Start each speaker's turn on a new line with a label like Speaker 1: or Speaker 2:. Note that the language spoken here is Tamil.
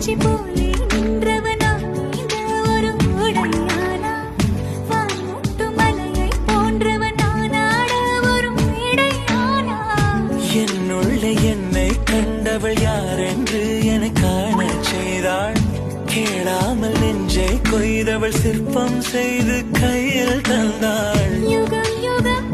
Speaker 1: உச்சி போலே நின்றவனா இந்த ஒரு உடையானா வான்முட்டு மலையை போன்றவனானாட ஒரு மேடையானா
Speaker 2: என்னுள்ள என்னை கண்டவள் யாரென்று என காணச் செய்தாள் கேளாமல் நெஞ்சை கொய்தவள் சிற்பம் செய்து கையில் தந்தாள்
Speaker 1: யுகம் யுகம்